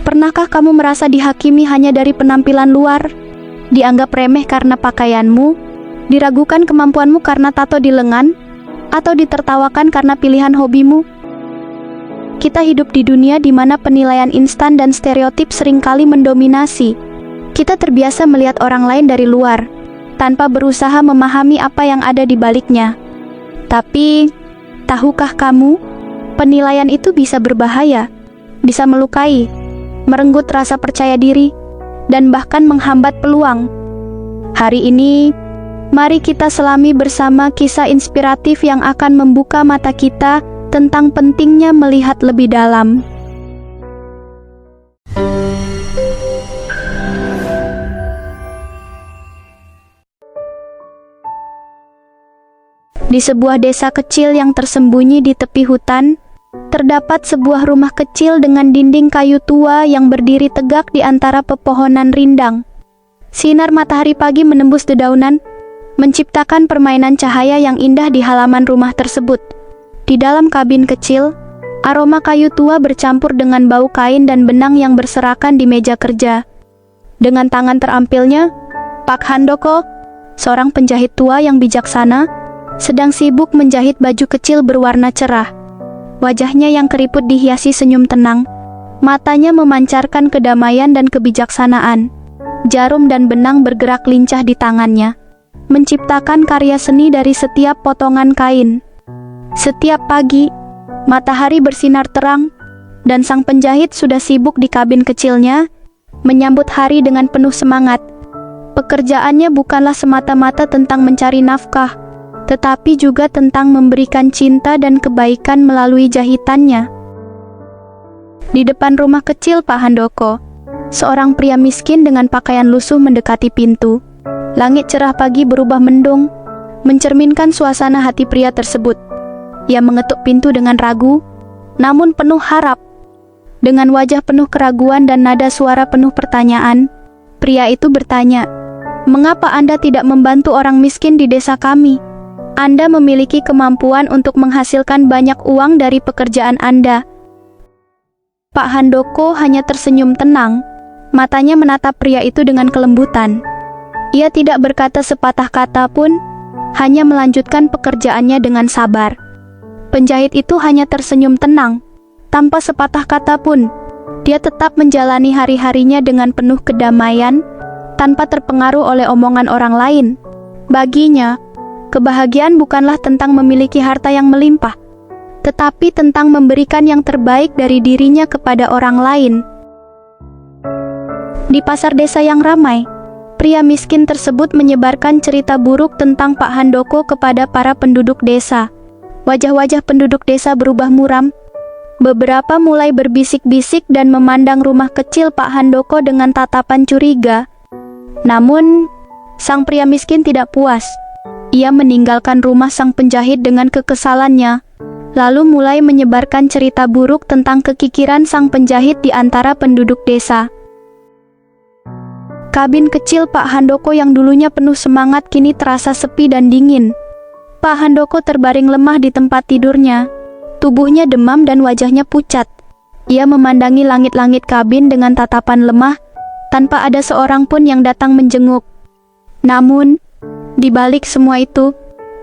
Pernahkah kamu merasa dihakimi hanya dari penampilan luar? Dianggap remeh karena pakaianmu? Diragukan kemampuanmu karena tato di lengan? Atau ditertawakan karena pilihan hobimu? Kita hidup di dunia di mana penilaian instan dan stereotip seringkali mendominasi. Kita terbiasa melihat orang lain dari luar, tanpa berusaha memahami apa yang ada di baliknya. Tapi, tahukah kamu, penilaian itu bisa berbahaya, bisa melukai, merenggut rasa percaya diri, dan bahkan menghambat peluang. Hari ini, mari kita selami bersama kisah inspiratif yang akan membuka mata kita tentang pentingnya melihat lebih dalam. Di sebuah desa kecil yang tersembunyi di tepi hutan, terdapat sebuah rumah kecil dengan dinding kayu tua yang berdiri tegak di antara pepohonan rindang. Sinar matahari pagi menembus dedaunan, menciptakan permainan cahaya yang indah di halaman rumah tersebut. Di dalam kabin kecil, aroma kayu tua bercampur dengan bau kain dan benang yang berserakan di meja kerja. Dengan tangan terampilnya, Pak Handoko, seorang penjahit tua yang bijaksana, sedang sibuk menjahit baju kecil berwarna cerah. Wajahnya yang keriput dihiasi senyum tenang, matanya memancarkan kedamaian dan kebijaksanaan. Jarum dan benang bergerak lincah di tangannya, menciptakan karya seni dari setiap potongan kain. Setiap pagi, matahari bersinar terang, dan sang penjahit sudah sibuk di kabin kecilnya, menyambut hari dengan penuh semangat. Pekerjaannya bukanlah semata-mata tentang mencari nafkah, tetapi juga tentang memberikan cinta dan kebaikan melalui jahitannya. Di depan rumah kecil Pak Handoko, seorang pria miskin dengan pakaian lusuh mendekati pintu. Langit cerah pagi berubah mendung, mencerminkan suasana hati pria tersebut. Ia mengetuk pintu dengan ragu, namun penuh harap. Dengan wajah penuh keraguan dan nada suara penuh pertanyaan, pria itu bertanya, "Mengapa Anda tidak membantu orang miskin di desa kami? Anda memiliki kemampuan untuk menghasilkan banyak uang dari pekerjaan Anda." Pak Handoko hanya tersenyum tenang, matanya menatap pria itu dengan kelembutan. Ia tidak berkata sepatah kata pun, hanya melanjutkan pekerjaannya dengan sabar. Penjahit itu hanya tersenyum tenang, tanpa sepatah kata pun. Dia tetap menjalani hari-harinya dengan penuh kedamaian, tanpa terpengaruh oleh omongan orang lain. Baginya, kebahagiaan bukanlah tentang memiliki harta yang melimpah, tetapi tentang memberikan yang terbaik dari dirinya kepada orang lain. Di pasar desa yang ramai, pria miskin tersebut menyebarkan cerita buruk tentang Pak Handoko kepada para penduduk desa. Wajah-wajah penduduk desa berubah muram. Beberapa mulai berbisik-bisik dan memandang rumah kecil Pak Handoko dengan tatapan curiga. Namun, sang pria miskin tidak puas. Ia meninggalkan rumah sang penjahit dengan kekesalannya, lalu mulai menyebarkan cerita buruk tentang kekikiran sang penjahit di antara penduduk desa. Kabin kecil Pak Handoko yang dulunya penuh semangat kini terasa sepi dan dingin. Pak Handoko terbaring lemah di tempat tidurnya. Tubuhnya demam dan wajahnya pucat. Ia memandangi langit-langit kabin dengan tatapan lemah, tanpa ada seorang pun yang datang menjenguk. Namun, di balik semua itu,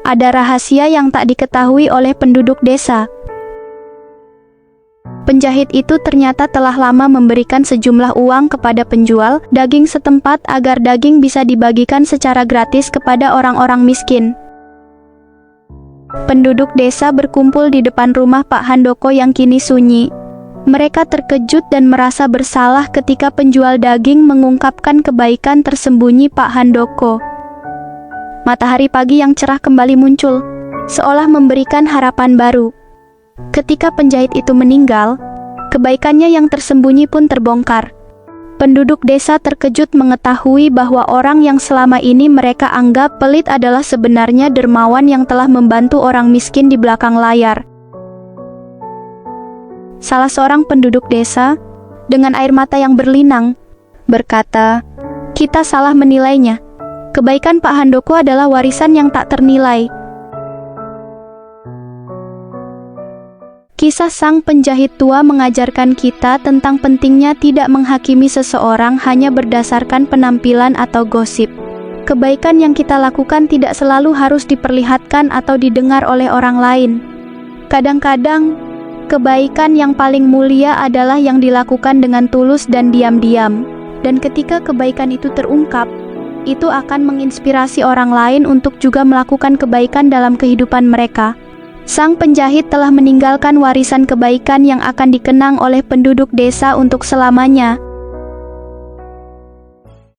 ada rahasia yang tak diketahui oleh penduduk desa. Penjahit itu ternyata telah lama memberikan sejumlah uang kepada penjual daging setempat agar daging bisa dibagikan secara gratis kepada orang-orang miskin. Penduduk desa berkumpul di depan rumah Pak Handoko yang kini sunyi. Mereka terkejut dan merasa bersalah ketika penjual daging mengungkapkan kebaikan tersembunyi Pak Handoko. Matahari pagi yang cerah kembali muncul, seolah memberikan harapan baru. Ketika penjahit itu meninggal, kebaikannya yang tersembunyi pun terbongkar. Penduduk desa terkejut mengetahui bahwa orang yang selama ini mereka anggap pelit adalah sebenarnya dermawan yang telah membantu orang miskin di belakang layar. Salah seorang penduduk desa, dengan air mata yang berlinang, berkata, "Kita salah menilainya. Kebaikan Pak Handoko adalah warisan yang tak ternilai. Kisah sang penjahit tua mengajarkan kita tentang pentingnya tidak menghakimi seseorang hanya berdasarkan penampilan atau gosip. Kebaikan yang kita lakukan tidak selalu harus diperlihatkan atau didengar oleh orang lain. Kadang-kadang, kebaikan yang paling mulia adalah yang dilakukan dengan tulus dan diam-diam. Dan ketika kebaikan itu terungkap, itu akan menginspirasi orang lain untuk juga melakukan kebaikan dalam kehidupan mereka. Sang penjahit telah meninggalkan warisan kebaikan yang akan dikenang oleh penduduk desa untuk selamanya.